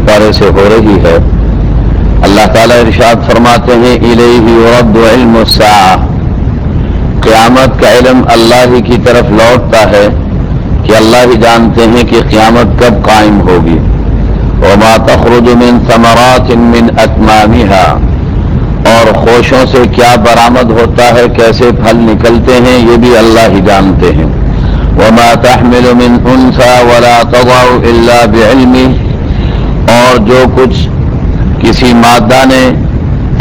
پارے سے ہو رہی ہے۔ اللہ تعالیٰ ارشاد فرماتے ہیں الیہ یرد علم الساعہ، قیامت کا علم اللہ ہی کی طرف لوٹتا ہے کہ اللہ ہی جانتے ہیں کہ قیامت کب قائم ہوگی۔ وما تخرج من ثمرات من اکمامها، اور خوشوں سے کیا برآمد ہوتا ہے، کیسے پھل نکلتے ہیں، یہ بھی اللہ ہی جانتے ہیں۔ وما تحمل من انثى ولا تضع الا بعلمه، اور جو کچھ کسی مادہ نے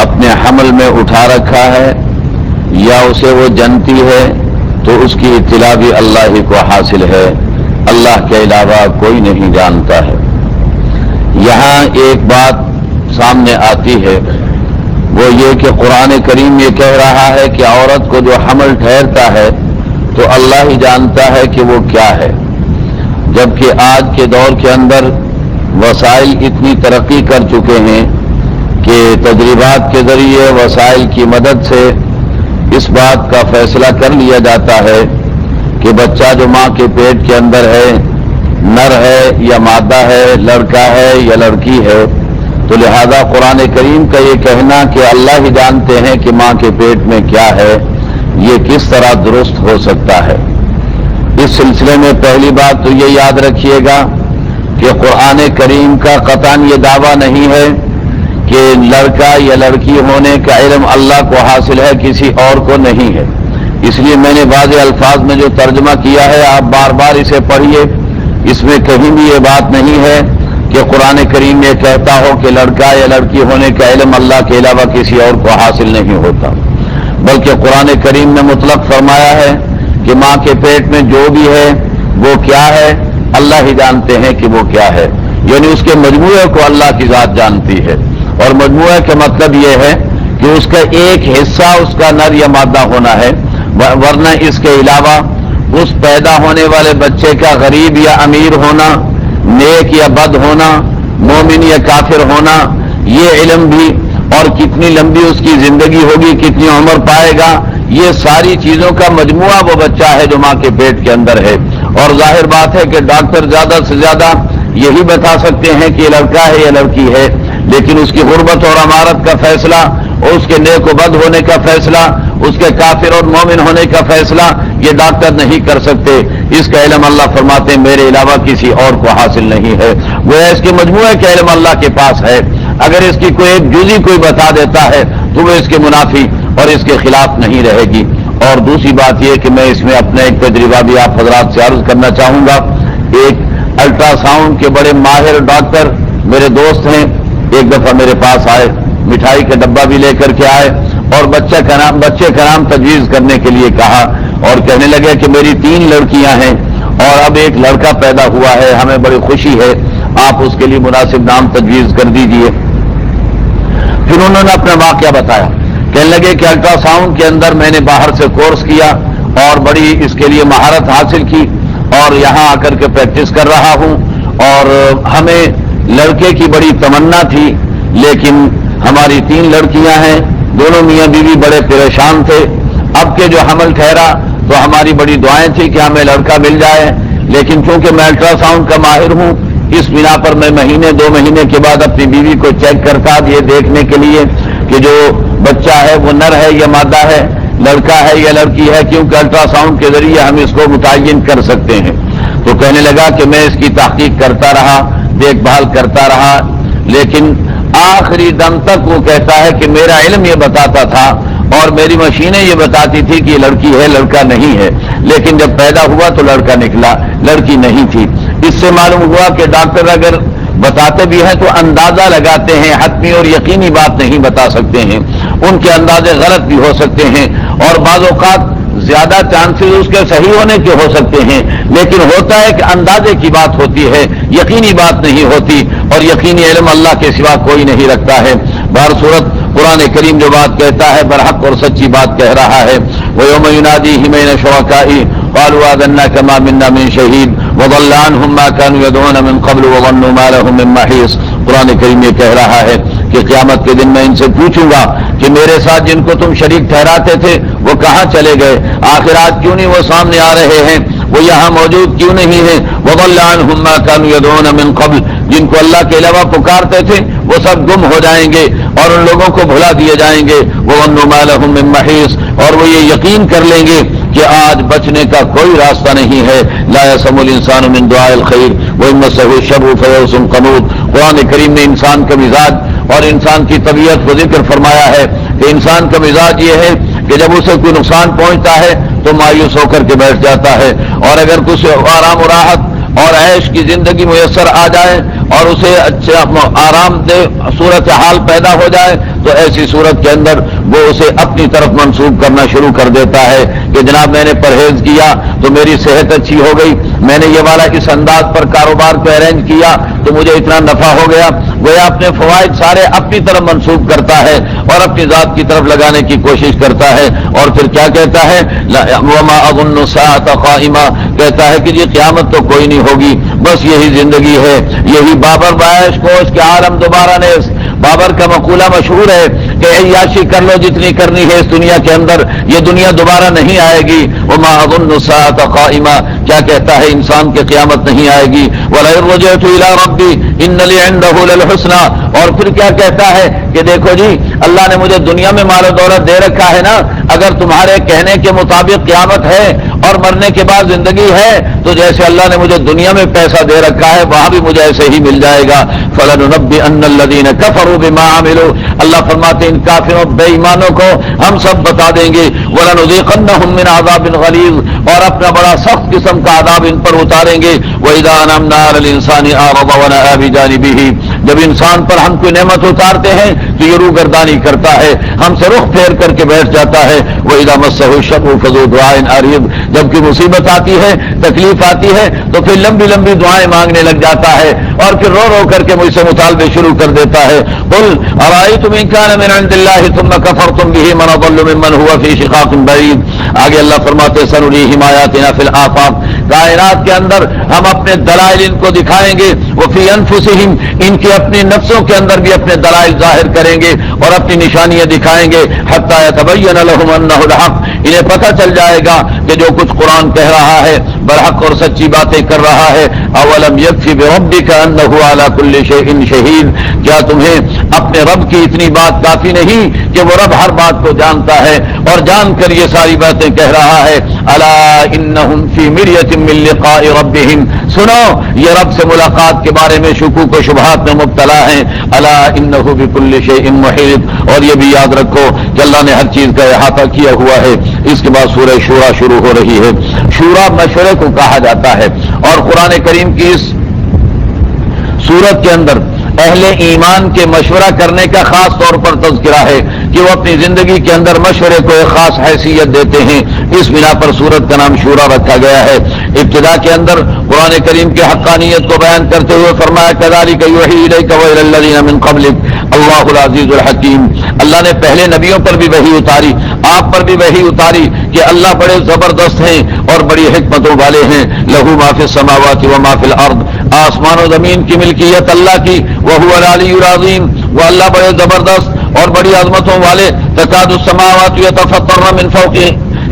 اپنے حمل میں اٹھا رکھا ہے یا اسے وہ جنتی ہے تو اس کی اطلاع بھی اللہ ہی کو حاصل ہے، اللہ کے علاوہ کوئی نہیں جانتا ہے۔ یہاں ایک بات سامنے آتی ہے، وہ یہ کہ قرآن کریم یہ کہہ رہا ہے کہ عورت کو جو حمل ٹھہرتا ہے تو اللہ ہی جانتا ہے کہ وہ کیا ہے، جبکہ آج کے دور کے اندر وسائل اتنی ترقی کر چکے ہیں کہ تجربات کے ذریعے وسائل کی مدد سے اس بات کا فیصلہ کر لیا جاتا ہے کہ بچہ جو ماں کے پیٹ کے اندر ہے نر ہے یا مادہ ہے، لڑکا ہے یا لڑکی ہے۔ تو لہذا قرآن کریم کا یہ کہنا کہ اللہ ہی جانتے ہیں کہ ماں کے پیٹ میں کیا ہے، یہ کس طرح درست ہو سکتا ہے۔ اس سلسلے میں پہلی بات تو یہ یاد رکھیے گا کہ قرآن کریم کا قطعاً یہ دعویٰ نہیں ہے کہ لڑکا یا لڑکی ہونے کا علم اللہ کو حاصل ہے، کسی اور کو نہیں ہے۔ اس لیے میں نے بعض الفاظ میں جو ترجمہ کیا ہے آپ بار بار اسے پڑھیے، اس میں کہیں بھی یہ بات نہیں ہے کہ قرآن کریم یہ کہتا ہو کہ لڑکا یا لڑکی ہونے کا علم اللہ کے علاوہ کسی اور کو حاصل نہیں ہوتا، بلکہ قرآن کریم نے مطلق فرمایا ہے کہ ماں کے پیٹ میں جو بھی ہے وہ کیا ہے، اللہ ہی جانتے ہیں کہ وہ کیا ہے، یعنی اس کے مجموعے کو اللہ کی ذات جانتی ہے۔ اور مجموعہ کا مطلب یہ ہے کہ اس کا ایک حصہ اس کا نر یا مادہ ہونا ہے، ورنہ اس کے علاوہ اس پیدا ہونے والے بچے کا غریب یا امیر ہونا، نیک یا بد ہونا، مومن یا کافر ہونا، یہ علم بھی، اور کتنی لمبی اس کی زندگی ہوگی، کتنی عمر پائے گا، یہ ساری چیزوں کا مجموعہ وہ بچہ ہے جو ماں کے پیٹ کے اندر ہے۔ اور ظاہر بات ہے کہ ڈاکٹر زیادہ سے زیادہ یہی بتا سکتے ہیں کہ یہ لڑکا ہے یا لڑکی ہے، لیکن اس کی غربت اور امارت کا فیصلہ، اور اس کے نیک و بد ہونے کا فیصلہ، اس کے کافر اور مومن ہونے کا فیصلہ یہ ڈاکٹر نہیں کر سکتے۔ اس کا علم اللہ فرماتے ہیں میرے علاوہ کسی اور کو حاصل نہیں ہے، وہ اس کے مجموعے کا علم اللہ کے پاس ہے۔ اگر اس کی کوئی ایک جزی کوئی بتا دیتا ہے تو وہ اس کے منافی اور اس کے خلاف نہیں رہے گی۔ اور دوسری بات یہ کہ میں اس میں اپنا ایک تجربہ بھی آپ حضرات سے عرض کرنا چاہوں گا۔ ایک الٹرا ساؤنڈ کے بڑے ماہر ڈاکٹر میرے دوست ہیں، ایک دفعہ میرے پاس آئے، مٹھائی کا ڈبہ بھی لے کر کے آئے اور بچے کا نام تجویز کرنے کے لیے کہا، اور کہنے لگے کہ میری 3 لڑکیاں ہیں اور اب ایک لڑکا پیدا ہوا ہے، ہمیں بڑی خوشی ہے، آپ اس کے لیے مناسب نام تجویز کر دیجئے۔ پھر انہوں نے اپنا واقعہ بتایا، کہنے لگے کہ الٹرا ساؤنڈ کے اندر میں نے باہر سے کورس کیا اور بڑی اس کے لیے مہارت حاصل کی، اور یہاں آ کر کے پریکٹس کر رہا ہوں، اور ہمیں لڑکے کی بڑی تمنا تھی، لیکن ہماری 3 لڑکیاں ہیں، دونوں میاں بیوی بڑے پریشان تھے۔ اب کے جو حمل ٹھہرا تو ہماری بڑی دعائیں تھی کہ ہمیں لڑکا مل جائے، لیکن چونکہ میں الٹرا ساؤنڈ کا ماہر ہوں، اس بنا پر میں مہینے 2 مہینے کے بعد اپنی بیوی کو چیک کرتا یہ دیکھنے کے لیے کہ جو بچہ ہے وہ نر ہے یا مادہ ہے، لڑکا ہے یا لڑکی ہے، کیونکہ الٹرا ساؤنڈ کے ذریعے ہم اس کو متعین کر سکتے ہیں۔ تو کہنے لگا کہ میں اس کی تحقیق کرتا رہا، دیکھ بھال کرتا رہا، لیکن آخری دم تک وہ کہتا ہے کہ میرا علم یہ بتاتا تھا اور میری مشینیں یہ بتاتی تھی کہ یہ لڑکی ہے لڑکا نہیں ہے، لیکن جب پیدا ہوا تو لڑکا نکلا، لڑکی نہیں تھی۔ اس سے معلوم ہوا کہ ڈاکٹر اگر بتاتے بھی ہیں تو اندازہ لگاتے ہیں، حتمی اور یقینی بات نہیں بتا سکتے ہیں، ان کے اندازے غلط بھی ہو سکتے ہیں، اور بعض اوقات زیادہ چانسز اس کے صحیح ہونے کے ہو سکتے ہیں، لیکن ہوتا ہے کہ اندازے کی بات ہوتی ہے، یقینی بات نہیں ہوتی، اور یقینی علم اللہ کے سوا کوئی نہیں رکھتا ہے۔ بہر صورت قرآن کریم جو بات کہتا ہے برحق اور سچی بات کہہ رہا ہے۔ وَيَوْمَ يُنَادِيهِمْ أَيْنَ شُرَكَائِي قَالُوا آذَنَّاكَ مَا مِنَّا مِن شَهِيدٍ وَضَلَّ عَنْهُم مَّا كَانُوا يَدْعُونَ مِن قَبْلُ وَظَنُّوا مَا لَهُم مِّن مَّحِيصٍ۔ قرآن کریم یہ کہہ رہا ہے کہ قیامت کے دن میں ان سے پوچھوں گا کہ میرے ساتھ جن کو تم شریک ٹھہراتے تھے وہ کہاں چلے گئے، آخر آج کیوں نہیں وہ سامنے آ رہے ہیں، وہ یہاں موجود کیوں نہیں ہیں؟ وضل عنہم ما كانوا يدعون من قبل، جن کو اللہ کے علاوہ پکارتے تھے وہ سب گم ہو جائیں گے اور ان لوگوں کو بھلا دیے جائیں گے۔ وظنوا ما لهم من محیص، اور وہ یہ یقین کر لیں گے کہ آج بچنے کا کوئی راستہ نہیں ہے۔ لا يسم الانسان من دعاء الخير وان مسه الشر فيئوس قنوط۔ قرآن کریم نے انسان کا مزاج اور انسان کی طبیعت کو ذکر فرمایا ہے کہ انسان کا مزاج یہ ہے کہ جب اسے کوئی نقصان پہنچتا ہے تو مایوس ہو کر کے بیٹھ جاتا ہے، اور اگر کچھ آرام و راحت اور عیش کی زندگی میسر آ جائے اور اسے اچھا آرام دہ صورت حال پیدا ہو جائے تو ایسی صورت کے اندر وہ اسے اپنی طرف منسوب کرنا شروع کر دیتا ہے کہ جناب میں نے پرہیز کیا تو میری صحت اچھی ہو گئی، میں نے یہ والا اس انداز پر کاروبار کو ارینج کیا تو مجھے اتنا نفع ہو گیا۔ وہ اپنے فوائد سارے اپنی طرف منسوب کرتا ہے اور اپنی ذات کی طرف لگانے کی کوشش کرتا ہے، اور پھر کیا کہتا ہے؟ وما اظن الساعة قائمہ، کہتا ہے کہ یہ قیامت تو کوئی نہیں ہوگی، بس یہی زندگی ہے، یہی بابر بعیش کوش کے عالم دوبارہ نیز۔ بابر کا مقولہ مشہور ہے کہ عیاشی کر لو جتنی کرنی ہے اس دنیا کے اندر، یہ دنیا دوبارہ نہیں آئے گی۔ وما اظن الساعة قائمہ، کیا کہتا ہے؟ انسان کی قیامت نہیں آئے گی۔ ولئن رجعت الى ربی ان لی عنده للحسنى، اور پھر کیا کہتا ہے کہ دیکھو جی اللہ نے مجھے دنیا میں مال و دولت دے رکھا ہے نا، اگر تمہارے کہنے کے مطابق قیامت ہے اور مرنے کے بعد زندگی ہے تو جیسے اللہ نے مجھے دنیا میں پیسہ دے رکھا ہے وہاں بھی مجھے ایسے ہی مل جائے گا۔ فلننبئن الذین کفروا بما عملوا، اللہ فرماتے ہیں ان کافروں بے ایمانوں کو ہم سب بتا دیں گے۔ ولنذیقنہم من عذاب غلیظ، اور اپنا بڑا سخت قسم کا عذاب ان پر اتاریں گے۔ وإذا انعمنا على الانسان اعرض ونأى بجانبه، جب انسان پر ہم کوئی نعمت اتارتے ہیں تو یہ روگردانی کرتا ہے، ہم سے رخ پھیر کر کے بیٹھ جاتا ہے۔ وإذا مسه الشر فذو دعاء عريض، جب کوئی مصیبت آتی ہے تکلیف آتی ہے تو پھر لمبی لمبی دعائیں مانگنے لگ جاتا ہے اور پھر رو رو کر کے مجھ سے مطالبے شروع کر دیتا ہے۔ قل ارأيتم ان كان من عند الله ثم كفرتم به من اضل ممن هو في شقاق بعيد۔ آگے اللہ فرماتے سنريهم آياتنا في الآفاق، کائنات کے اندر ہم اپنے دلائل ان کو دکھائیں گے، وفي انفسهم، ان کے اپنے نفسوں کے اندر بھی اپنے دلائل ظاہر کریں گے اور اپنی نشانیاں دکھائیں گے، حتى يتبين لهم انه الحق، انہیں پتہ چل جائے گا کہ جو کچھ قرآن کہہ رہا ہے برحق اور سچی باتیں کر رہا ہے۔ اولم یکفی بربک انہ علی کل شیء شہید، کیا تمہیں اپنے رب کی اتنی بات کافی نہیں کہ وہ رب ہر بات کو جانتا ہے اور جان کر یہ ساری باتیں کہہ رہا ہے۔ الا انہم فی مریۃ من لقاء ربہم، سنو یہ رب سے ملاقات کے بارے میں شکوک و شبہات میں مبتلا ہیں۔ الا انہ بکل شیء محیط، اور یہ بھی یاد رکھو کہ اللہ نے ہر چیز کا احاطہ کیا ہوا ہے۔ اس کے بعد سورہ شورا شروع ہو رہی ہے۔ شورا مشورے کو کہا جاتا ہے، اور قرآن کریم کی اس سورت کے اندر اہل ایمان کے مشورہ کرنے کا خاص طور پر تذکرہ ہے کہ وہ اپنی زندگی کے اندر مشورے کو ایک خاص حیثیت دیتے ہیں، اس بنا پر سورت کا نام شورا رکھا گیا ہے۔ ابتدا کے اندر قرآن کریم کی حقانیت کو بیان کرتے ہوئے فرمایا کذالک یوحی الیک وإلی الذین من قبلک اللہ العزیز الحکیم، اللہ نے پہلے نبیوں پر بھی وحی اتاری، آپ پر بھی وحی اتاری کہ اللہ بڑے زبردست ہیں اور بڑی حکمتوں والے ہیں۔ لہ ما فی السماوات و ما فی الارض، آسمان و زمین کی ملکیت اللہ کی، وہو العلی العظیم، وہ اللہ بڑے زبردست اور بڑی عظمتوں والے۔ تکاد السماوات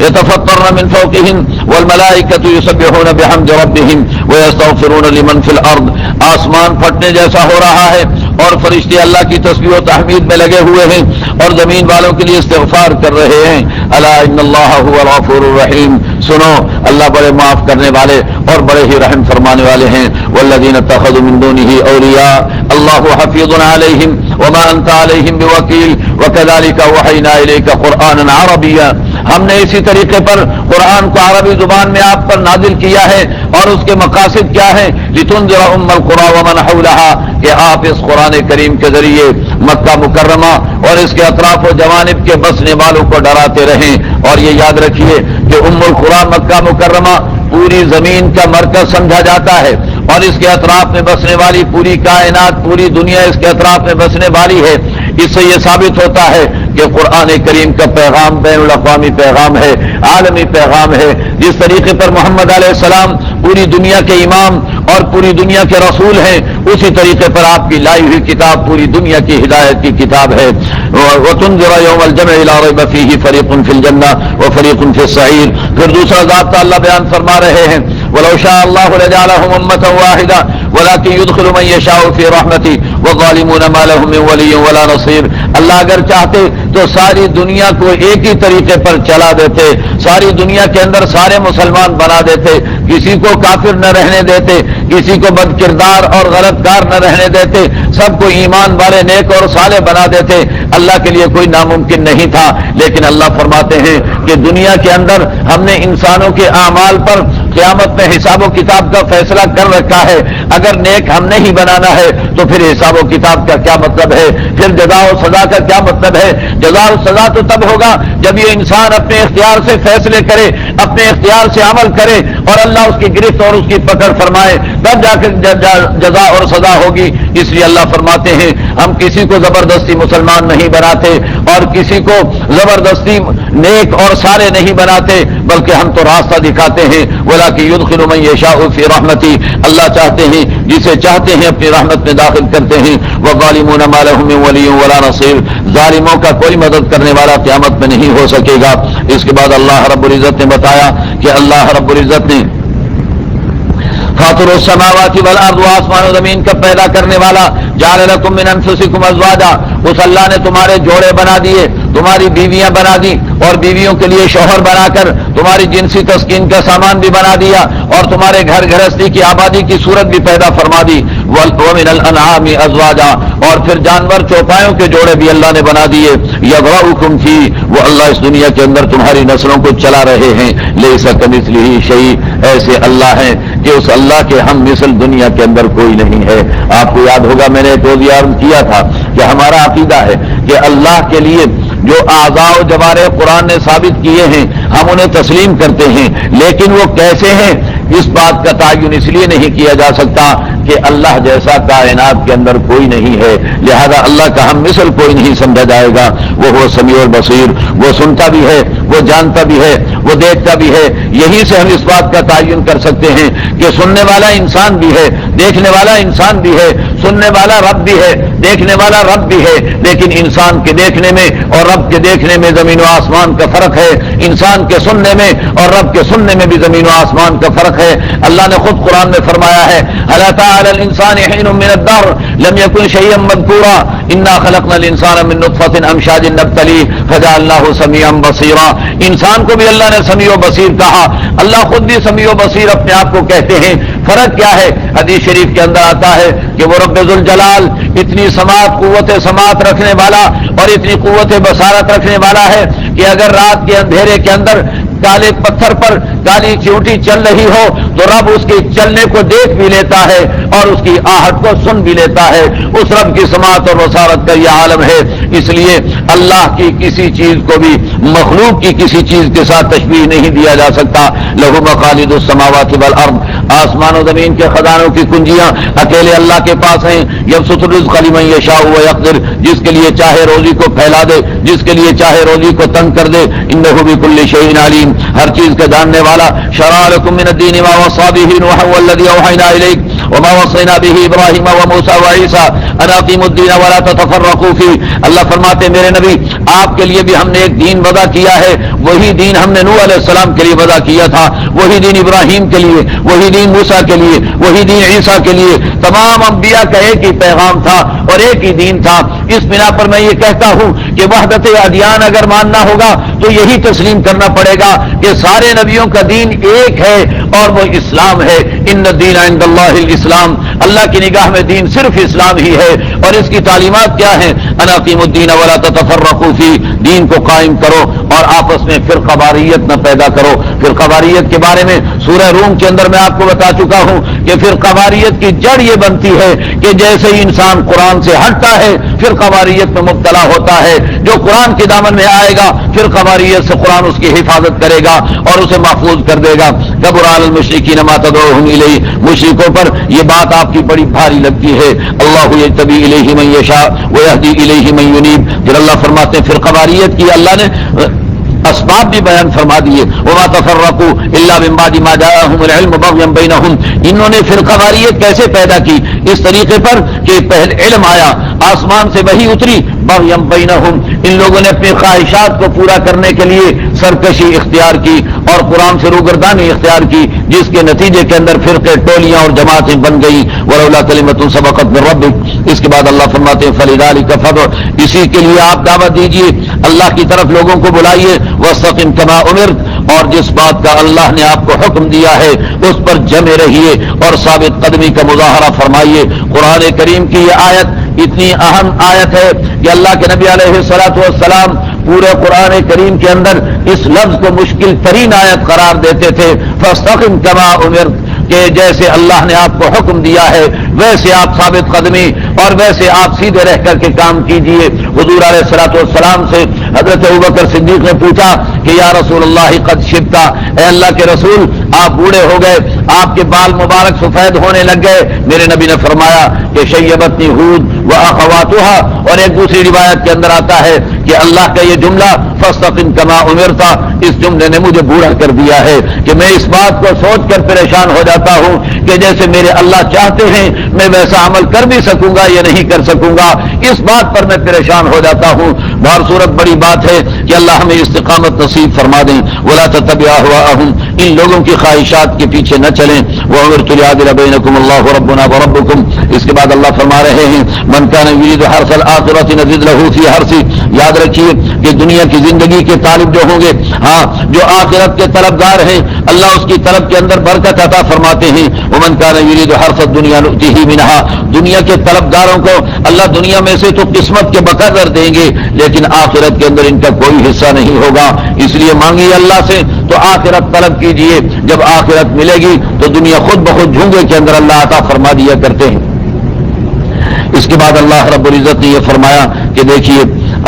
يتفطرن من فوقهم والملائکۃ یسبحون بحمد ربهم ویستغفرون لمن فی الارض، آسمان پھٹنے جیسا ہو رہا ہے اور فرشتے اللہ کی تسبیح و تحمید میں لگے ہوئے ہیں اور زمین والوں کے لیے استغفار کر رہے ہیں۔ الا ان اللہ هو الغفور الرحیم، سنو اللہ بڑے معاف کرنے والے اور بڑے ہی رحم فرمانے والے ہیں۔ والذین اتخذوا من دونه اولیاء اللہ حفیظ علیہم وما انت علیہم بوکیل وکذلک اوحینا الیک قرآنا عربیا، ہم نے اسی طریقے پر قرآن کو عربی زبان میں آپ پر نازل کیا ہے، اور اس کے مقاصد کیا ہیں؟ لتنذر ام القری ومن حولها، کہ آپ اس قرآن کریم کے ذریعے مکہ مکرمہ اور اس کے اطراف و جوانب کے بسنے والوں کو ڈراتے رہیں۔ اور یہ یاد رکھیے کہ ام القری مکہ مکرمہ پوری زمین کا مرکز سمجھا جاتا ہے، اور اس کے اطراف میں بسنے والی پوری کائنات، پوری دنیا اس کے اطراف میں بسنے والی ہے۔ اس سے یہ ثابت ہوتا ہے کہ قرآن کریم کا پیغام بین الاقوامی پیغام ہے، عالمی پیغام ہے۔ جس طریقے پر محمد علیہ السلام پوری دنیا کے امام اور پوری دنیا کے رسول ہیں، اسی طریقے پر آپ کی لائی ہوئی کتاب پوری دنیا کی ہدایت کی کتاب ہے۔ وَتُنذِرَ يَوْمَ الْجَمْعِ لَا رَيْبَ فِيهِ فَرِيقٌ فِي الْجَنَّةِ وَفَرِيقٌ فِي السَّعِيرِ، پھر دوسرا ضابطہ اللہ بیان فرما رہے ہیں ولو شاء اللہ لجعلهم امة واحدة ولكن يدخل من يشاء في رحمته والظالمون ما لهم من ولي ولا نصير. اللہ اگر چاہتے تو ساری دنیا کو ایک ہی طریقے پر چلا دیتے، ساری دنیا کے اندر سارے مسلمان بنا دیتے، کسی کو کافر نہ رہنے دیتے، کسی کو بد کردار اور غلط کار نہ رہنے دیتے، سب کو ایمان والے نیک اور صالح بنا دیتے. اللہ کے لیے کوئی ناممکن نہیں تھا. لیکن اللہ فرماتے ہیں کہ دنیا کے اندر ہم نے انسانوں کے اعمال پر قیامت میں حساب و کتاب کا فیصلہ کر رکھا ہے. اگر نیک ہم نے ہی بنانا ہے تو پھر حساب و کتاب کا کیا مطلب ہے؟ پھر جزا و سزا کا کیا مطلب ہے؟ جزا و سزا تو تب ہوگا جب یہ انسان اپنے اختیار سے فیصلے کرے، اپنے اختیار سے عمل کرے اور اللہ اس کی گرفت اور اس کی پکڑ فرمائے، تب جا کر جزا اور سزا ہوگی. اس لیے اللہ فرماتے ہیں ہم کسی کو زبردستی مسلمان نہیں بناتے اور کسی کو زبردستی نیک اور صالح نہیں بناتے، بلکہ ہم تو راستہ دکھاتے ہیں. وَلَكِنْ يُدْخِلُ مَنْ يَشَاءُ فِي رَحْمَتِهِ. اللہ چاہتے ہیں جسے چاہتے ہیں اپنی رحمت میں داخل کرتے ہیں. وَالظَّالِمُونَ مَا لَهُم مِّن وَلِيٍّ وَلَا نَصِيرٍ. ظالموں کا کوئی مدد کرنے والا قیامت میں نہیں ہو سکے گا. اس کے بعد اللہ رب العزت نے بتایا کہ اللہ رب العزت نے فاطر السماوات والارض، آسمان و زمین کا پیدا کرنے والا، جعل لکم من انفسکم ازواجا، اس اللہ نے تمہارے جوڑے بنا دیے، تمہاری بیویاں بنا دی اور بیویوں کے لیے شوہر بنا کر تمہاری جنسی تسکین کا سامان بھی بنا دیا اور تمہارے گھر گھرستی کی آبادی کی صورت بھی پیدا فرما دی. ومن الانعام ازواجا، اور پھر جانور چوپایوں کے جوڑے بھی اللہ نے بنا دیے. یذرؤکم فی، وہ اللہ اس دنیا کے اندر تمہاری نسلوں کو چلا رہے ہیں. لیس کمثلہ شیء، ایسے اللہ ہیں کہ اس اللہ کے ہم مثل دنیا کے اندر کوئی نہیں ہے. آپ کو یاد ہوگا میں نے ایک روز عرض کیا تھا کہ ہمارا عقیدہ ہے کہ اللہ کے لیے جو اعضاء و جوارح قرآن نے ثابت کیے ہیں ہم انہیں تسلیم کرتے ہیں، لیکن وہ کیسے ہیں اس بات کا تعین اس لیے نہیں کیا جا سکتا کہ اللہ جیسا کائنات کے اندر کوئی نہیں ہے، لہذا اللہ کا ہم مثل کوئی نہیں سمجھا جائے گا. وہ سمیع البصیر، وہ سنتا بھی ہے، وہ جانتا بھی ہے، وہ دیکھتا بھی ہے. یہی سے ہم اس بات کا تعین کر سکتے ہیں کہ سننے والا انسان بھی ہے، دیکھنے والا انسان بھی ہے، سننے والا رب بھی ہے، دیکھنے والا رب بھی ہے. لیکن انسان کے دیکھنے میں اور رب کے دیکھنے میں زمین و آسمان کا فرق ہے. انسان کے سننے میں اور رب کے سننے میں بھی زمین و آسمان کا فرق ہے. اللہ نے خود قرآن میں فرمایا ہے هل أتى على الإنسان حين من الدهر لم يكن شيئا مذكورا إنا خلقنا الإنسان من نطفة أمشاج نبتليه فجعلناه سميعا بصيرا. انسان کو بھی اللہ نے سمیع و بصیر کہا، اللہ خود بھی سمیع و بصیر اپنے آپ کو کہتے ہیں. فرق کیا ہے؟ حدیث شریف کے اندر آتا ہے کہ وہ رب ذوالجلال اتنی سماعت، قوت سماعت رکھنے والا اور اتنی قوت بصارت رکھنے والا ہے کہ اگر رات کے اندھیرے کے اندر کالے پتھر پر کالی چیونٹی چل رہی ہو تو رب اس کے چلنے کو دیکھ بھی لیتا ہے اور اس کی آہٹ کو سن بھی لیتا ہے. اس رب کی سماعت اور بصارت کا یہ عالم ہے. اس لیے اللہ کی کسی چیز کو بھی مخلوق کی کسی چیز کے ساتھ تشبیہ نہیں دیا جا سکتا. لہو مقالید السماوات والارض، آسمان و زمین کے خزانوں کی کنجیاں اکیلے اللہ کے پاس ہیں. یبسط الرزق لمن یشاء ویقدر، جس کے لیے چاہے روزی کو پھیلا دے، جس کے لیے چاہے روزی کو تنگ کر دے. انہ بکل شیء علیم، ہر چیز کا جاننے والا. شرع لکم من الدین ما وصى به نوحا والذی اوحینا الیک وما وصینا به ابراہیم وموسیٰ وعیسیٰ ان اقیموا الدین ولا تتفرقوا فیہ. اللہ فرماتے میرے نبی آپ کے لیے بھی ہم نے ایک دین وضع کیا ہے، وہی دین ہم نے نوح علیہ السلام کے لیے وضع کیا تھا، وہی دین ابراہیم کے لیے، وہی دین موسیٰ کے لیے، وہی دین عیسیٰ کے لیے. تمام انبیاء کا ایک ہی پیغام تھا اور ایک ہی دین تھا. اس بنا پر میں یہ کہتا ہوں کہ وحدت ادیان اگر ماننا ہوگا تو یہی تسلیم کرنا پڑے گا کہ سارے نبیوں کا دین ایک ہے اور وہ اسلام ہے. ان الدین عند اللہ الاسلام، اللہ کی نگاہ میں دین صرف اسلام ہی ہے. اور اس کی تعلیمات کیا ہیں؟ ان اقیموا الدین ولا تتفرقوا فیہ، دین کو قائم کرو اور آپس میں فرقہ واریت نہ پیدا کرو. فرقہ واریت کے بارے میں سورہ روم کے اندر میں آپ کو بتا چکا ہوں کہ فرقہ واریت کی جڑ یہ بنتی ہے کہ جیسے ہی انسان قرآن سے ہٹتا ہے فرقہ واریت میں مبتلا ہوتا ہے. جو قرآن کے دامن میں آئے گا فرقہ واریت سے قرآن اس کی حفاظت کرے گا اور اسے محفوظ کر دے گا. کبر علی المشرکین ما تدعوہم الیہ، مشرکوں پر یہ بات آپ کی بڑی بھاری لگتی ہے. اللہ یجتبی الیہ من یشاء ویہدی الیہ من ینیب. پھر اللہ فرماتے ہیں فرقہ واریت کی اللہ نے اسباب بھی بیان فرما دیے. وما تفرقوا الا من بعد ما جاءهم العلم بغيا بينهم، انہوں نے فرقہ واریت کیسے پیدا کی؟ اس طریقے پر کہ پہلے علم آیا، آسمان سے وحی اتری بغیم بینہم، ان لوگوں نے اپنی خواہشات کو پورا کرنے کے لیے سرکشی اختیار کی اور قرآن سے روگردانی اختیار کی، جس کے نتیجے کے اندر فرقے، ٹولیاں اور جماعتیں بن گئی. ولولا کلمۃ سبقت من ربک. اس کے بعد اللہ فرماتے ہیں فلذلک فدع، اسی کے لیے آپ دعوت دیجیے، اللہ کی طرف لوگوں کو بلائیے. واستقم کما امرت، اور جس بات کا اللہ نے آپ کو حکم دیا ہے اس پر جمے رہیے اور ثابت قدمی کا مظاہرہ فرمائیے. قرآن کریم کی یہ آیت اتنی اہم آیت ہے کہ اللہ کے نبی علیہ الصلوۃ والسلام پورے قرآن کریم کے اندر اس لفظ کو مشکل ترین آیت قرار دیتے تھے. فاستقم کما امرت، کہ جیسے اللہ نے آپ کو حکم دیا ہے ویسے آپ ثابت قدمی اور ویسے آپ سیدھے رہ کر کے کام کیجئے. حضور علیہ الصلوۃ والسلام سے حضرت ابوبکر صدیق نے پوچھا کہ یا رسول اللہ قد شبتا، اے اللہ کے رسول آپ بوڑھے ہو گئے، آپ کے بال مبارک سفید ہونے لگ گئے. میرے نبی نے فرمایا کہ شیبتنی ہود و اخواتها، اور ایک دوسری روایت کے اندر آتا ہے کہ اللہ کا یہ جملہ فاستقم کما امرتا، اس جملے نے مجھے بوڑھا کر دیا ہے کہ میں اس بات کو سوچ کر پریشان ہو جاتا ہوں کہ جیسے میرے اللہ چاہتے ہیں میں ویسا عمل کر بھی سکوں گا یا نہیں کر سکوں گا، اس بات پر میں پریشان ہو جاتا ہوں. بہر صورت بڑی بات ہے کہ اللہ ہمیں استقامت نصیب فرما دیں. ولا تتبع اهواءهم، ان لوگوں کی خواہشات کے پیچھے نہ چلیں. وامرت ليعدل بينكم الله ربنا وربكم. اس کے بعد اللہ فرما رہے ہیں من كان يريد حرث الآخرة نزد له في حرثه. یاد رکھیے کہ دنیا کی زندگی کے طالب جو ہوں گے، ہاں جو آخرت کے طلبگار ہیں، اللہ اس کی طلب کے اندر برکت عطا فرماتے ہیں. ومن كان يريد حرث الدنيا نؤته منها، دنیا کے طلبگاروں کو اللہ دنیا میں سے تو قسمت کے بقدر دیں گے لیکن آخرت کے اندر ان کا کوئی حصہ نہیں ہوگا. اس لیے مانگیے اللہ سے تو آخرت طلب کیجئے. جب آخرت ملے گی تو دنیا خود بخود جھونگے کے اندر اللہ عطا فرما دیا کرتے ہیں. اس کے بعد اللہ رب العزت نے یہ فرمایا کہ دیکھیے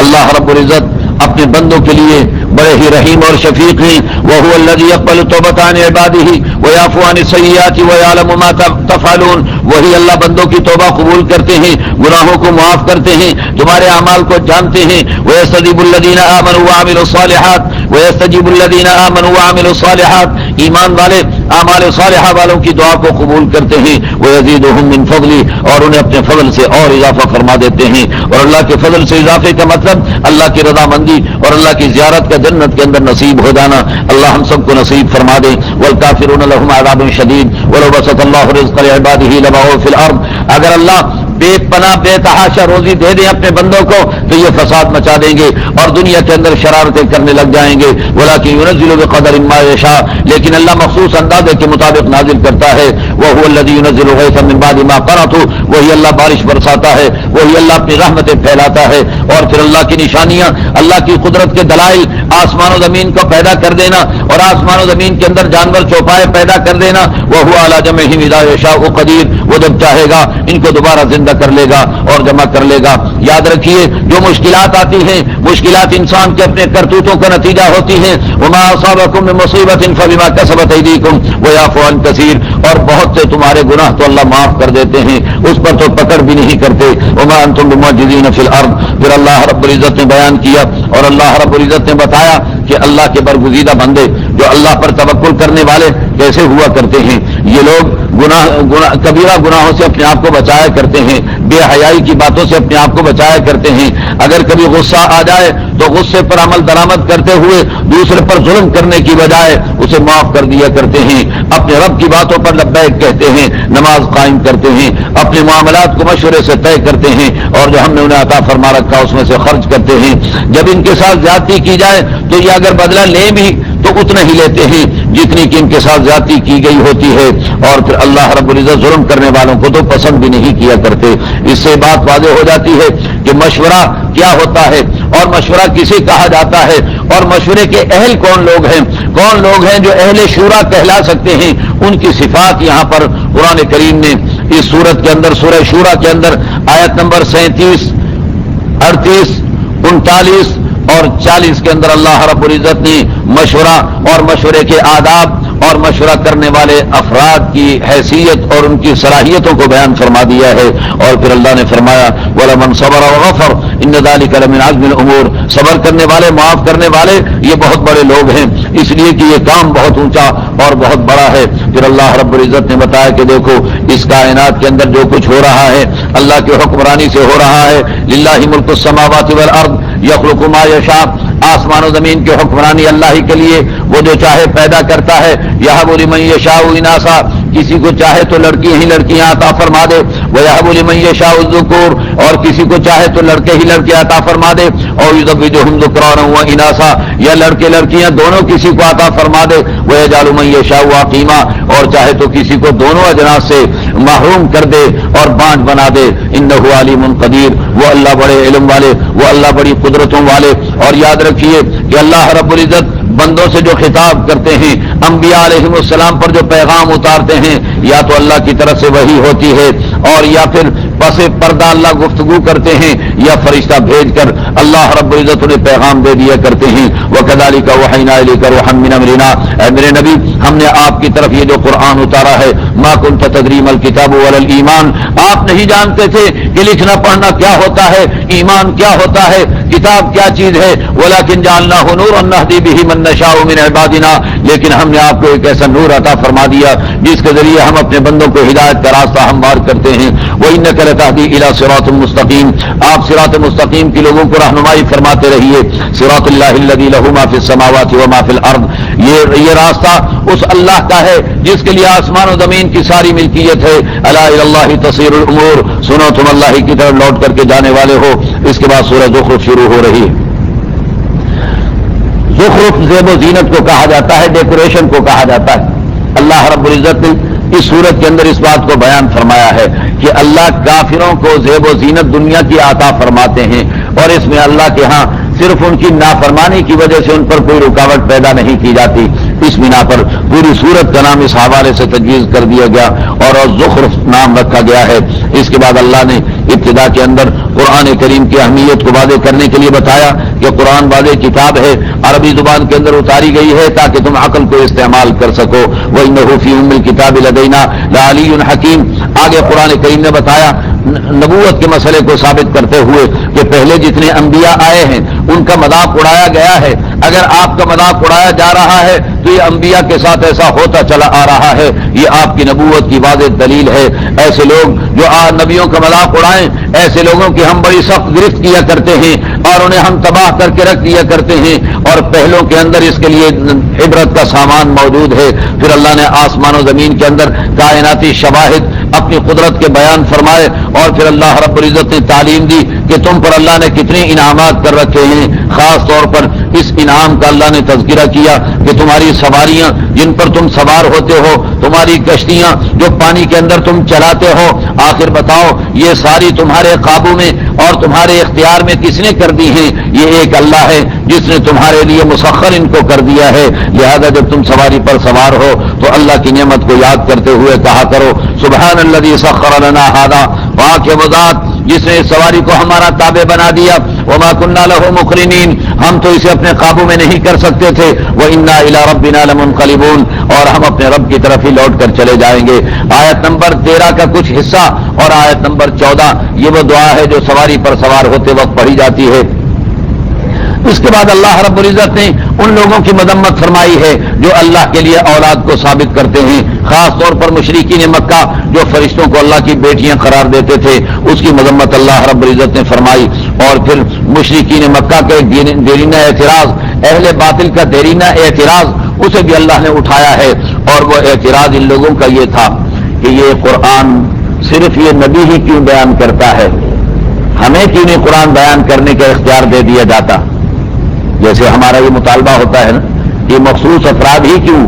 اللہ رب العزت اپنے بندوں کے لیے بڑے ہی رحیم اور شفیق ہیں. وَهُوَ الَّذِي يَقْبَلُ التَّوْبَةَ عَنْ عِبَادِهِ وَيَعْفُو عَنِ السَّيِّئَاتِ وَيَعْلَمُ مَا تَفْعَلُونَ. وہی اللہ بندوں کی توبہ قبول کرتے ہیں، گناہوں کو معاف کرتے ہیں، تمہارے اعمال کو جانتے ہیں. وَيَسْتَجِيبُ الَّذِينَ آمَنُوا وَعَمِلُوا الصَّالِحَاتِ وَيَسْتَجِيبُ الَّذِينَ آمَنُوا وَعَمِلُوا الصَّالِحَاتِ. ایمان والے اعمال صالحہ والوں کی دعا کو قبول کرتے ہیں. وَيَزِيدُهُم مِّن فَضْلِهِ، اور انہیں اپنے فضل سے اور اضافہ فرما دیتے ہیں. اور اللہ کے فضل سے اضافے کا مطلب اللہ کی رضامندی اور اللہ کی زیارت کا جنت کے اندر نصیب ہو جانا. اللہ ہم سب کو نصیب فرما دے. والکافرون لهم عذاب شدید ولو بسط اللہ رزق لعباده لبغوا فی الارض. اگر اللہ بے پناہ بے تحاشا روزی دے دیں اپنے بندوں کو تو یہ فساد مچا دیں گے اور دنیا کے اندر شرارتیں کرنے لگ جائیں گے. ولکن ينزل بقدر ما يشاء، لیکن اللہ مخصوص اندازے کے مطابق نازل کرتا ہے. وهو الذي ينزل غيثا من بعد ما قنطوا، وہی اللہ بارش برساتا ہے، وہی اللہ اپنی رحمتیں پھیلاتا ہے. اور پھر اللہ کی نشانیاں، اللہ کی قدرت کے دلائل، آسمان و زمین کو پیدا کر دینا اور آسمان و زمین کے اندر جانور چوپائے پیدا کر دینا. وهو على جمعهم اذا يشاء قدیر، وہ جب چاہے گا ان کو دوبارہ زندہ کر لے گا اور جمع کر لے گا. یاد رکھیے جو مشکلات آتی ہیں، مشکلات انسان کے اپنے کرتوتوں کا نتیجہ ہوتی ہیں. وما اصابکم من مصیبت فبما کسبت ایدیکم ویعفو عن کثیر. اور بہت سے تمہارے گناہ تو اللہ معاف کر دیتے ہیں، اس پر تو پکڑ بھی نہیں کرتے. وما انتم بمعجزین فی الارض. پھر اللہ رب العزت نے بیان کیا اور اللہ رب العزت نے بتایا کہ اللہ کے برگزیدہ بندے جو اللہ پر توکل کرنے والے کیسے ہوا کرتے ہیں. یہ لوگ کبیرہ گناہوں سے اپنے آپ کو بچایا کرتے ہیں، بے حیائی کی باتوں سے اپنے آپ کو بچایا کرتے ہیں. اگر کبھی غصہ آ جائے تو غصے پر عمل درآمد کرتے ہوئے دوسرے پر ظلم کرنے کی بجائے اسے معاف کر دیا کرتے ہیں. اپنے رب کی باتوں پر لبیک کہتے ہیں، نماز قائم کرتے ہیں، اپنے معاملات کو مشورے سے طے کرتے ہیں اور جو ہم نے انہیں عطا فرما رکھا اس میں سے خرچ کرتے ہیں. جب ان کے ساتھ زیادتی کی جائے تو یہ اگر بدلہ لیں بھی تو اتنا ہی لیتے ہیں جتنی کہ ان کے ساتھ زیادتی کی گئی ہوتی ہے. اور پھر اللہ رب العزت ظلم کرنے والوں کو تو پسند بھی نہیں کیا کرتے. اس سے بات واضح ہو جاتی ہے کہ مشورہ کیا ہوتا ہے اور مشورہ کسے کہا جاتا ہے اور مشورے کے اہل کون لوگ ہیں. کون لوگ ہیں جو اہل شورا کہلا سکتے ہیں. ان کی صفات یہاں پر قرآن کریم نے اس سورت کے اندر سورہ شورا کے اندر آیت نمبر 37، 38، 39 اور 40 کے اندر اللہ رب العزت نے مشورہ اور مشورے کے آداب اور مشورہ کرنے والے افراد کی حیثیت اور ان کی صلاحیتوں کو بیان فرما دیا ہے. اور پھر اللہ نے فرمایا وَلَمَنْ صَبَرَ وَغَفَرَ إِنَّ ذَلِكَ لَمِنْ عَزْمِ الْأُمُورِ. صبر کرنے والے، معاف کرنے والے، یہ بہت بڑے لوگ ہیں، اس لیے کہ یہ کام بہت اونچا اور بہت بڑا ہے. پھر اللہ رب العزت نے بتایا کہ دیکھو اس کائنات کے اندر جو کچھ ہو رہا ہے اللہ کی حکمرانی سے ہو رہا ہے. للہ ملک السماوات والارض یخلق ما یشاء. آسمان و زمین کی حکمرانی اللہ ہی کے لیے، وہ جو چاہے پیدا کرتا ہے. یہب لمن یشاء اناسا، کسی کو چاہے تو لڑکی ہی لڑکیاں عطا فرما دے. ویہب لمن یشاء الذکور، اور کسی کو چاہے تو لڑکے ہی لڑکے عطا فرما دے. اور یزوجہم ذکرانا و اناسا، یا لڑکے لڑکیاں دونوں کسی کو عطا فرما دے. ویجعل من یشاء عقیما، اور چاہے تو کسی کو دونوں اجناس سے محروم کر دے اور بانٹ بنا دے. انہ علیم قدیر، وہ اللہ بڑے علم والے، وہ اللہ بڑی قدرتوں والے. اور یاد رکھیے کہ اللہ رب العزت بندوں سے جو خطاب کرتے ہیں، انبیاء علیہم السلام پر جو پیغام اتارتے ہیں، یا تو اللہ کی طرف سے وحی ہوتی ہے اور یا پھر پس پردہ اللہ گفتگو کرتے ہیں، یا فرشتہ بھیج کر اللہ رب العزت انہیں پیغام دے دیا کرتے ہیں. وَكَذَلِكَ وَحَيْنَا إِلَيْكَ رُوحًا مِّنْ أَمْرِنَا، اے میرے نبی ہم نے آپ کی طرف یہ جو قرآن اتارا ہے، مَا كُنْتَ تَدْرِي مَا الْكِتَابُ وَلَا الْإِيمَانُ، آپ نہیں جانتے تھے کہ لکھنا پڑھنا کیا ہوتا ہے، ایمان کیا ہوتا ہے، کتاب کیا چیز ہے. وَلَكِنْ جَعَلْنَاهُ نُورًا نَهْدِي بِهِ مَن نَّشَاءُ مِنْ عِبَادِنَا، لیکن ہم نے آپ کو ایک ایسا نور عطا فرما دیا جس کے ذریعے ہم اپنے بندوں کو ہدایت کا راستہ ہموار کرتے ہیں. وَإِنَّكَ لَتَهْدِي إِلَىٰ صِرَاطٍ مُسْتَقِيمٍ، آپ صراط مستقیم کی لوگوں کو رہنمائی فرماتے رہیے. صراط اللہ الذی لہ ما فی السماوات وما فی الارض، یہ راستہ اس اللہ کا ہے جس کے لیے آسمان و زمین کی ساری ملکیت ہے. الا الی اللہ تصیر الامور، سنو تم اللہ کی طرف لوٹ کر کے جانے والے ہو. اس کے بعد سورہ زخرف شروع ہو رہی ہے. زخرف زیب و زینت کو کہا جاتا ہے، ڈیکوریشن کو کہا جاتا ہے. اللہ رب العزت نے اس صورت کے اندر اس بات کو بیان فرمایا ہے کہ اللہ کافروں کو زیب و زینت دنیا کی عطا فرماتے ہیں، اور اس میں اللہ کے ہاں صرف ان کی نافرمانی کی وجہ سے ان پر کوئی رکاوٹ پیدا نہیں کی جاتی. اس بنا پر پوری سورت کا نام اس حوالے سے تجویز کر دیا گیا اور زخرف نام رکھا گیا ہے. اس کے بعد اللہ نے ابتدا کے اندر قرآن کریم کی اہمیت کو واضح کرنے کے لیے بتایا کہ قرآن واضح کتاب ہے، عربی زبان کے اندر اتاری گئی ہے تاکہ تم عقل کو استعمال کر سکو. وَإِنَّهُ فِي أُمِّ الْكِتَابِ لَدَيْنَا لَعَلِيٌّ حَكِيمٌ. آگے قرآن کریم نے بتایا نبوت کے مسئلے کو ثابت کرتے ہوئے کہ پہلے جتنے انبیاء آئے ہیں ان کا مذاق اڑایا گیا ہے. اگر آپ کا مذاق اڑایا جا رہا ہے تو یہ انبیاء کے ساتھ ایسا ہوتا چلا آ رہا ہے، یہ آپ کی نبوت کی واضح دلیل ہے. ایسے لوگ جو نبیوں کا مذاق اڑائیں، ایسے لوگوں کی ہم بڑی سخت گرفت کیا کرتے ہیں اور انہیں ہم تباہ کر کے رکھ دیا کرتے ہیں، اور پہلوں کے اندر اس کے لیے عبرت کا سامان موجود ہے. پھر اللہ نے آسمان و زمین کے اندر کائناتی شواہد اپنی قدرت کے بیان فرمائے، اور پھر اللہ رب العزت نے تعلیم دی کہ تم پر اللہ نے کتنے انعامات کر رکھے ہیں. خاص طور پر اس انعام کا اللہ نے تذکرہ کیا کہ تمہاری سواریاں جن پر تم سوار ہوتے ہو، تمہاری کشتیاں جو پانی کے اندر تم چلاتے ہو، آخر بتاؤ یہ ساری تمہارے قابو میں اور تمہارے اختیار میں کس نے کر دی ہیں؟ یہ ایک اللہ ہے جس نے تمہارے لیے مسخر ان کو کر دیا ہے. لہذا جب تم سواری پر سوار ہو تو اللہ کی نعمت کو یاد کرتے ہوئے کہا کرو سبحان الذی سخر لنا ھذا، پاک ہے وہ ذات جس نے سواری کو ہمارا تابع بنا دیا. وما كنا له مقرنین، ہم تو اسے اپنے قابو میں نہیں کر سکتے تھے. وإنا إلی ربنا لمنقلبون، اور ہم اپنے رب کی طرف ہی لوٹ کر چلے جائیں گے. آیت نمبر 13 کا کچھ حصہ اور آیت نمبر 14 یہ وہ دعا ہے جو سواری پر سوار ہوتے وقت پڑھی جاتی ہے. اس کے بعد اللہ رب العزت نے ان لوگوں کی مذمت فرمائی ہے جو اللہ کے لیے اولاد کو ثابت کرتے ہیں، خاص طور پر مشرکین مکہ جو فرشتوں کو اللہ کی بیٹیاں قرار دیتے تھے، اس کی مذمت اللہ رب العزت نے فرمائی. اور پھر مشرکین مکہ کا ایک دیرینہ اعتراض، اہل باطل کا دیرینہ اعتراض، اسے بھی اللہ نے اٹھایا ہے. اور وہ اعتراض ان لوگوں کا یہ تھا کہ یہ قرآن صرف یہ نبی ہی کیوں بیان کرتا ہے، ہمیں کیوں نہیں قرآن بیان کرنے کا اختیار دے دیا جاتا؟ جیسے ہمارا یہ مطالبہ ہوتا ہے نا، یہ مخصوص افراد ہی کیوں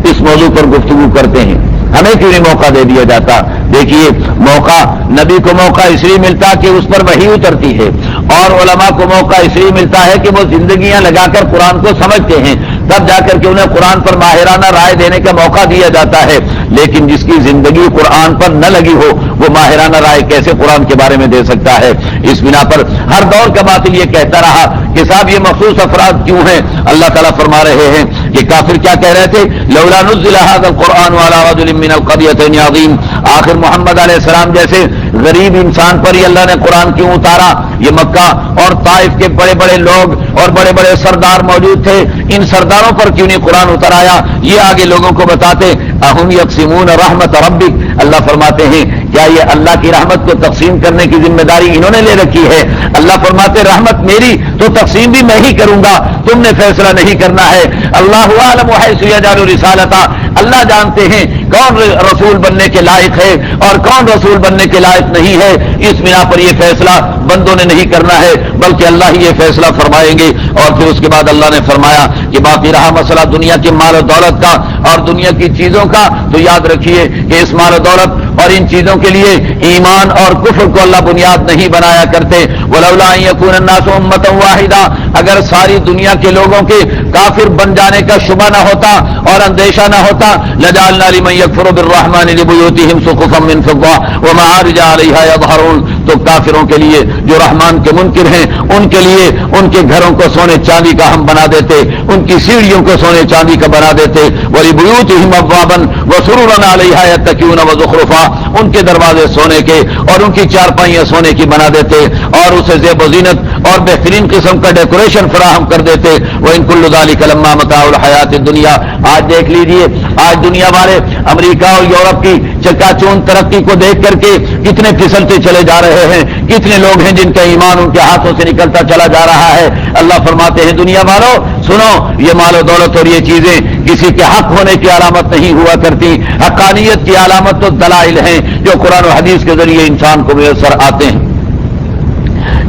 اس موضوع پر گفتگو کرتے ہیں، ہمیں کیوں نہیں موقع دے دیا جاتا؟ دیکھیے موقع نبی کو موقع اس لیے ملتا کہ اس پر وحی اترتی ہے، اور علماء کو موقع اس لیے ملتا ہے کہ وہ زندگیاں لگا کر قرآن کو سمجھتے ہیں، تب جا کر کے انہیں قرآن پر ماہرانہ رائے دینے کا موقع دیا جاتا ہے. لیکن جس کی زندگی قرآن پر نہ لگی ہو وہ ماہرانہ رائے کیسے قرآن کے بارے میں دے سکتا ہے؟ اس بنا پر ہر دور کا باطل یہ کہتا رہا کہ صاحب یہ مخصوص افراد کیوں ہیں. اللہ تعالیٰ فرما رہے ہیں کہ کافر کیا کہہ رہے تھے؟ لولا نزل هذا القرآن على رجل من القريتين عظيم. آخر محمد علیہ السلام جیسے غریب انسان پر ہی اللہ نے قرآن کیوں اتارا؟ یہ مکہ اور طائف کے بڑے بڑے لوگ اور بڑے بڑے سردار موجود تھے، ان سرداروں پر کیوں نہیں قرآن اتر آیا؟ یہ آگے لوگوں کو بتاتے. اہم یقسمون رحمت ربک، اللہ فرماتے ہیں کیا یہ اللہ کی رحمت کو تقسیم کرنے کی ذمہ داری انہوں نے لے رکھی ہے؟ اللہ فرماتے رحمت میری تو تقسیم بھی میں ہی کروں گا، تم نے فیصلہ نہیں کرنا ہے. اللہ اعلم حیث یجعل رسالتہ، اللہ جانتے ہیں کون رسول بننے کے لائق ہے اور کون رسول بننے کے لائق نہیں ہے. اس بنا پر یہ فیصلہ بندوں نے نہیں کرنا ہے بلکہ اللہ ہی یہ فیصلہ فرمائیں گے. اور پھر اس کے بعد اللہ نے فرمایا کہ باقی رہا مسئلہ دنیا کے مال و دولت کا اور دنیا کی چیزوں کا، تو یاد رکھیے کہ اس مال و دولت اور ان چیزوں کے لیے ایمان اور کفر کو اللہ بنیاد نہیں بنایا کرتے. ولولا ان یکون الناس امۃ واحدہ، اگر ساری دنیا کے لوگوں کے کافر بن جانے کا شبہ نہ ہوتا اور اندیشہ نہ ہوتا، لجعلنا لمن یکفر بالرحمن لبیوتہم سقفا من فضہ ومعارج علیہا یظہرون، تو کافروں کے لیے جو رحمان کے منکر ہیں ان کے لیے ان کے گھروں کو سونے چاندی کا ہم بنا دیتے، ان کی سیڑھیوں کو سونے چاندی کا بنا دیتے. ولبیوتہم ابوابا وسررا علیہا یتکئون وزخرفا، ان کے دروازے سونے کے اور ان کی چارپائیاں سونے کی بنا دیتے اور اسے زیب و زینت اور بہترین قسم کا ڈیکوریشن فراہم کر دیتے. وَإِن كُلُّ ذَلِكَ لَمَّا مَتَاعُ الْحَيَاةِ الدُّنْيَا، آج دیکھ لیجئے آج دنیا والے امریکہ اور یورپ کی چکا چوند ترقی کو دیکھ کر کے کتنے پھسلتے چلے جا رہے ہیں، کتنے لوگ ہیں جن کا ایمان ان کے ہاتھوں سے نکلتا چلا جا رہا ہے. اللہ فرماتے ہیں دنیا والوں سنو، یہ مال و دولت اور یہ چیزیں کسی کے حق ہونے کی علامت نہیں ہوا کرتی، حقانیت کی علامت تو دلائل ہیں جو قرآن و حدیث کے ذریعے انسان کو میسر آتے ہیں.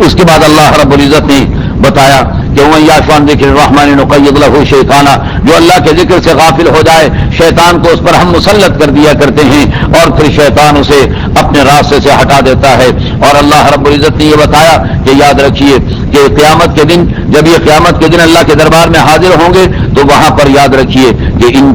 اس کے بعد اللہ رب العزت نے بتایا کہ وَمَن يَعْشُ عَن ذِكْرِ الرَّحْمَنِ نُقَيِّضْ لَهُ شَيْطَانًا، جو اللہ کے ذکر سے غافل ہو جائے شیطان کو اس پر ہم مسلط کر دیا کرتے ہیں اور پھر شیطان اسے اپنے راستے سے ہٹا دیتا ہے. اور اللہ رب العزت نے یہ بتایا کہ یاد رکھیے کہ قیامت کے دن، جب یہ قیامت کے دن اللہ کے دربار میں حاضر ہوں گے تو وہاں پر یاد رکھیے کہ ان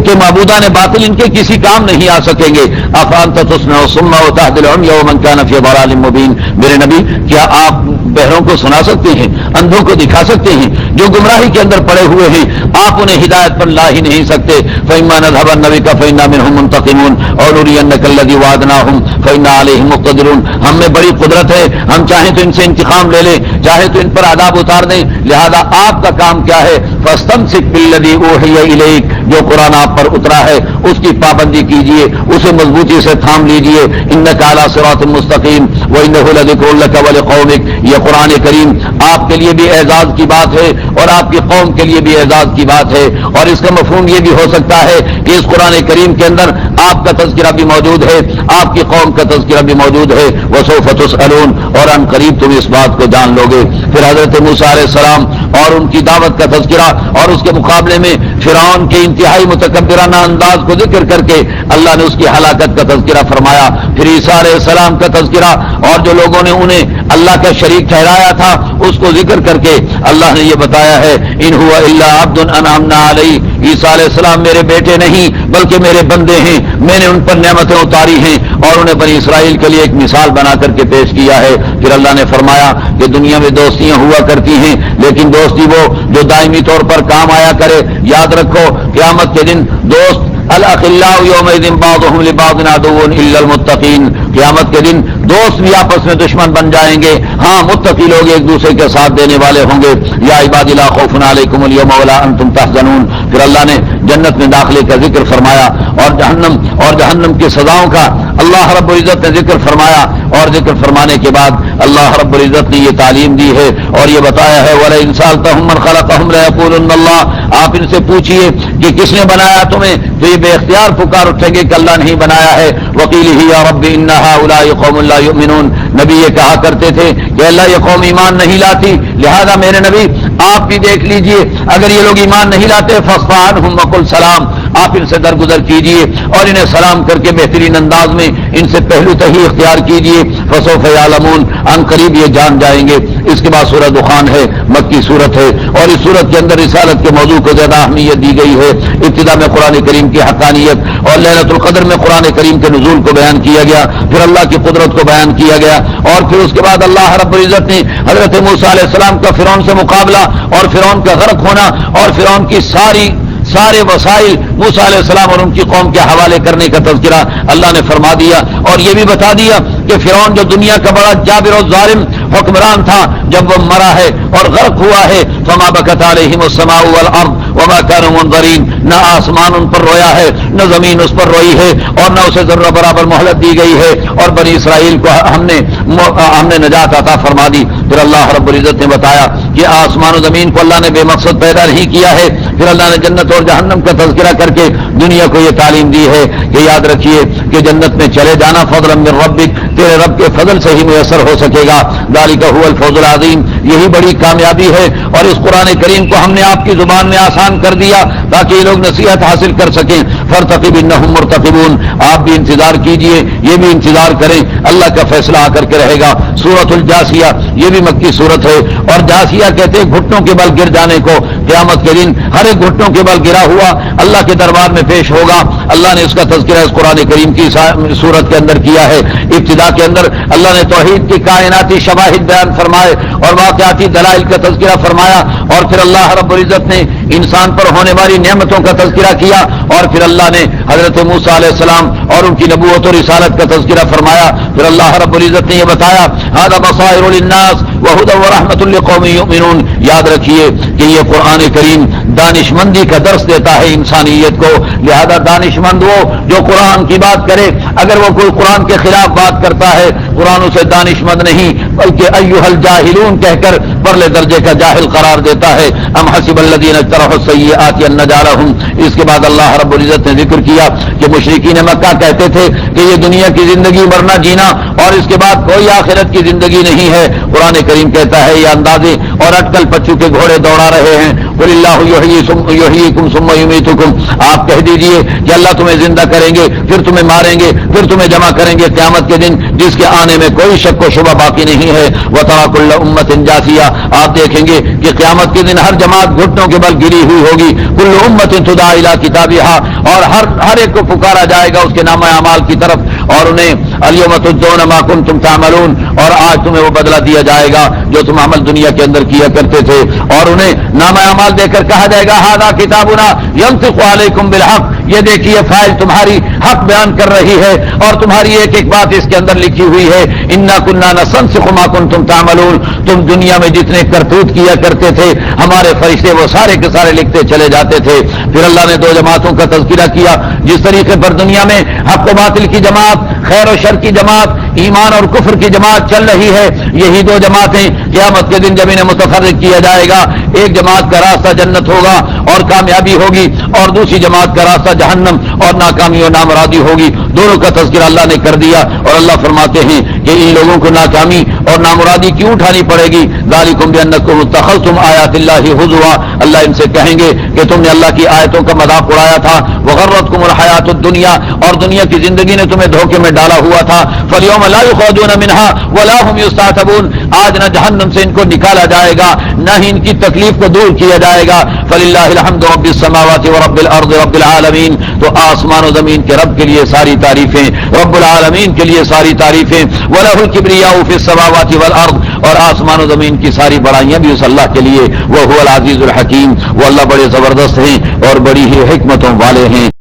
کے معبودان باطل ان کے کسی کام نہیں آ سکیں گے. افانت تسمع الصم وتهدي العمي ومن كان في ضلال مبين، میرے نبی کیا آپ بہروں کو سنا سکتے ہیں، اندھوں کو دکھا سکتے ہیں، جو گمراہی کے اندر پڑے ہوئے ہیں آپ انہیں ہدایت پر لا ہی نہیں سکتے. فإما نذهبن بك فإنا منهم منتقمون أو نرينك الذي وعدناهم فإنا عليهم مقتدرون. ہم میں بڑی قدرت ہے، ہم چاہیں تو ان سے انتقام لے لیں، چاہے تو ان پر عذاب اتار دیں. لہذا آپ کا کام کیا ہے؟ فاستمسك بالذي أوحي إليك، جو قرآن آپ پر اترا ہے اس کی پابندی کیجئے، اسے مضبوطی سے تھام لیجئے. انك على صراط مستقيم وإنه لذكر لك ولقومك، یہ قرآن کریم آپ کے لیے بھی اعزاز کی بات ہے اور آپ کی قوم کے لیے بھی اعزاز کی بات ہے. اور اس کا مفہوم یہ بھی ہو سکتا ہے کہ اس قرآن کریم کے اندر آپ کا تذکرہ بھی موجود ہے، آپ کی قوم کا تذکرہ بھی موجود ہے. وسوف تسألون، اور ان قریب تم اس بات کو جان لو گے. پھر حضرت موسیٰ علیہ السلام اور ان کی دعوت کا تذکرہ اور اس کے مقابلے میں فرعون کے انتہائی متکبرانہ انداز کو ذکر کر کے اللہ نے اس کی ہلاکت کا تذکرہ فرمایا. پھر عیسیٰ علیہ السلام کا تذکرہ اور جو لوگوں نے انہیں اللہ کا شریک ٹھہرایا تھا اس کو ذکر کر کے اللہ نے یہ بتایا ہے ان هو الا عبد انعمنا علیہ، عیسیٰ علیہ السلام میرے بیٹے نہیں بلکہ میرے بندے ہیں، میں نے ان پر نعمتیں اتاری ہیں اور انہیں بنی اسرائیل کے لیے ایک مثال بنا کر کے پیش کیا ہے. پھر اللہ نے فرمایا کہ دنیا میں دوستیاں ہوا کرتی ہیں لیکن دوستی وہ جو دائمی طور پر کام آیا کرے. یاد رکھو قیامت کے دن دوست الاخلاء یومئذ بعضهم لبعض عدو الا المتقین، قیامت کے دن دوست بھی آپس میں دشمن بن جائیں گے، ہاں متقی لوگ ایک دوسرے کے ساتھ دینے والے ہوں گے. یا عباد لا خوف علیکم اليوم ولا انتم تحزنون. پھر اللہ نے جنت میں داخلے کا ذکر فرمایا اور جہنم کی سزاؤں کا اللہ رب العزت نے ذکر فرمایا. اور ذکر فرمانے کے بعد اللہ رب العزت نے یہ تعلیم دی ہے اور یہ بتایا ہے وَلَئِنْ سَأَلْتَهُم مَّنْ خَلَقَهُمْ لَيَقُولُنَّ اللَّهُ، آپ ان سے پوچھئے کہ کس نے بنایا تمہیں تو یہ بے اختیار پکار اٹھیں گے کہ اللہ نہیں بنایا ہے. وَقِيلِهِ يَا رَبِّ إِنَّ هَؤُلَاءِ قَوْمٌ لَا يُؤْمِنُونَ، نبی یہ کہا کرتے تھے کہ اللہ یہ قوم ایمان نہیں لاتی، لہذا میرے نبی آپ بھی دیکھ لیجئے اگر یہ لوگ ایمان نہیں لاتے فَاصْفَحْ عَنْهُمْ وَقُلْ سَلام، آپ ان سے درگزر کیجئے اور انہیں سلام کر کے بہترین انداز میں ان سے پہلو تہی اختیار کیجئے، فسوف یعلمون، ان قریب یہ جان جائیں گے۔ اس کے بعد سورہ دخان ہے، مکی سورت ہے، اور اس سورت کے اندر رسالت کے موضوع کو زیادہ اہمیت دی گئی ہے۔ ابتدا میں قرآن کریم کی حقانیت اور لیلۃ القدر میں قرآن کریم کے نزول کو بیان کیا گیا، پھر اللہ کی قدرت کو بیان کیا گیا، اور پھر اس کے بعد اللہ رب العزت نے حضرت موسیٰ علیہ السلام کا فرعون سے مقابلہ اور فرعون کا غرق ہونا اور فرعون کی سارے وسائل موسیٰ علیہ السلام اور ان کی قوم کے حوالے کرنے کا تذکرہ اللہ نے فرما دیا، اور یہ بھی بتا دیا کہ فرعون جو دنیا کا بڑا جابر و ظالم حکمران تھا، جب وہ مرا ہے اور غرق ہوا ہے، فما بکت علیہم السماء والارض وما كانوا منظرین، نہ آسمان ان پر رویا ہے نہ زمین اس پر روئی ہے، اور نہ اسے ذرہ برابر مہلت دی گئی ہے، اور بنی اسرائیل کو ہم نے نجات عطا فرما دی۔ پھر اللہ رب العزت نے بتایا کہ آسمان و زمین کو اللہ نے بے مقصد پیدا نہیں کیا ہے، پھر اللہ نے جنت اور جہنم کا تذکرہ کر کے دنیا کو یہ تعلیم دی ہے کہ یاد رکھیے کہ جنت میں چلے جانا فضلا من ربک، تیرے رب کے فضل سے ہی میسر ہو سکے گا، ذالک هو الفوز العظیم، یہی بڑی کامیابی ہے۔ اور اس قرآن کریم کو ہم نے آپ کی زبان میں آسان کر دیا تاکہ یہ لوگ نصیحت حاصل کر سکیں۔ فارتقب انہم مرتقبون، آپ بھی انتظار کیجئے، یہ بھی انتظار کریں، اللہ کا فیصلہ آ کر کے رہے گا۔ سورۃ الجاثیہ، یہ بھی مکی سورت ہے، اور جاثیہ کہتے ہیں گھٹنوں کے بل گر جانے کو۔ قیامت کے دن ہر ایک گھٹنوں کے بل گرا ہوا اللہ کے دربار میں پیش ہوگا۔ اللہ نے اس کا تذکرہ اس قرآن کریم کی سورت کے اندر کیا ہے۔ ابتدا کے اندر اللہ نے توحید کی کائناتی شواہد بیان فرمائے اور واقعاتی دلائل کا تذکرہ فرمایا، اور پھر اللہ رب العزت نے انسان پر ہونے والی نعمتوں کا تذکرہ کیا، اور پھر اللہ نے حضرت موسیٰ علیہ السلام اور ان کی نبوت اور رسالت کا تذکرہ فرمایا۔ پھر اللہ رب العزت نے یہ بتایا ھذا بصائر للناس وہدی ورحمۃ لقوم یؤمنون، یاد رکھیے کہ یہ قرآن کریم دانش مندی کا درس دیتا ہے انسانیت کو، لہذا دانش مند وہ جو قرآن کی بات کرے، اگر وہ کوئی قرآن کے خلاف بات کرتا ہے قرآن اسے دانش مند نہیں بلکہ ایھا الجاہلون کہہ کر پرلے درجے کا جاہل قرار دیتا ہے۔ ام حسب الذین اجترحوا السیئات ان نجعلہم، اس کے بعد اللہ رب العزت نے ذکر کیا کہ مشرکین مکہ کہتے تھے کہ یہ دنیا کی زندگی مرنا جینا اور اس کے بعد کوئی آخرت کی زندگی نہیں ہے۔ قرآن کریم کہتا ہے یہ اندازے اور اٹکل پچو کے گھوڑے دوڑا رہے ہیں۔ قل اللہ یحییکم ثم یمیتکم، آپ کہہ دیجئے کہ اللہ تمہیں زندہ کریں گے، پھر تمہیں ماریں گے، پھر تمہیں جمع کریں گے قیامت کے دن جس کے آنے میں کوئی شک و شبہ باقی نہیں ہے۔ وتری کل امۃ جاثیہ، آپ دیکھیں گے کہ قیامت کے دن ہر جماعت گھٹنوں کے بل گری ہوئی ہوگی۔ کل امۃ تدعی الی کتابھا، اور ہر ایک کو پکارا جائے گا اس کے نامہ اعمال کی طرف، اور انہیں الیوم تجزون ما کنتم تعملون، اور آج تمہیں وہ بدلہ دیا جائے گا جو تم عمل دنیا کے اندر کیا کرتے تھے، اور انہیں نامہ اعمال دے کر کہا جائے گا ھذا کتابنا ینطق علیکم بالحق، یہ دیکھیے فائل تمہاری حق بیان کر رہی ہے اور تمہاری ایک ایک بات اس کے اندر لکھی ہوئی ہے۔ انا کنا نستنسخ ما کنتم تعملون، تم دنیا میں جتنے کرتوت کیا کرتے تھے ہمارے فرشتے وہ سارے کے سارے لکھتے چلے جاتے تھے۔ پھر اللہ نے دو جماعتوں کا تذکرہ کیا، جس طریقے پر دنیا میں حق و باطل کی جماعت، خیر و شر کی جماعت، ایمان اور کفر کی جماعت چل رہی ہے، یہی دو جماعتیں قیامت کے دن جب انہیں متفرق کیا جائے گا، ایک جماعت کا راستہ جنت ہوگا اور کامیابی ہوگی، اور دوسری جماعت کا راستہ جہنم اور ناکامی اور نامرادی ہوگی۔ دونوں کا تذکرہ اللہ نے کر دیا، اور اللہ فرماتے ہیں کہ ان لوگوں کو ناکامی اور نامرادی کیوں اٹھانی پڑے گی؟ ذالکم بانکم اتخذتم آیات اللہ ہزوا، اللہ ان سے کہیں گے کہ تم نے اللہ کی آیتوں کا مذاق اڑایا تھا، وغرتکم الحیات الدنیا، اور دنیا کی زندگی نے تمہیں دھوکے میں ڈالا ہوا تھا۔ فالیوم لا یخرجون منها ولا هم یستعتبون، آج نہ جہنم سے ان کو نکالا جائے گا نہ ہی ان کی تکلیف کو دور کیا جائے گا۔ فللہ الحمد رب السماوات ورب الارض رب العالمین، تو آسمان و زمین کے رب کے لیے ساری تعریفیں، رب العالمین کے لیے ساری تعریفیں۔ وَلَهُ الْكِبْرِيَاءُ فِي السَّمَاوَاتِ وَالْأَرْضِ، اور آسمان و زمین کی ساری بڑائیاں بھی اس اللہ کے لیے۔ وَهُوَ الْعَزِيزُ الْحَكِيمُ، وہ اللہ بڑے زبردست ہیں اور بڑی ہی حکمتوں والے ہیں۔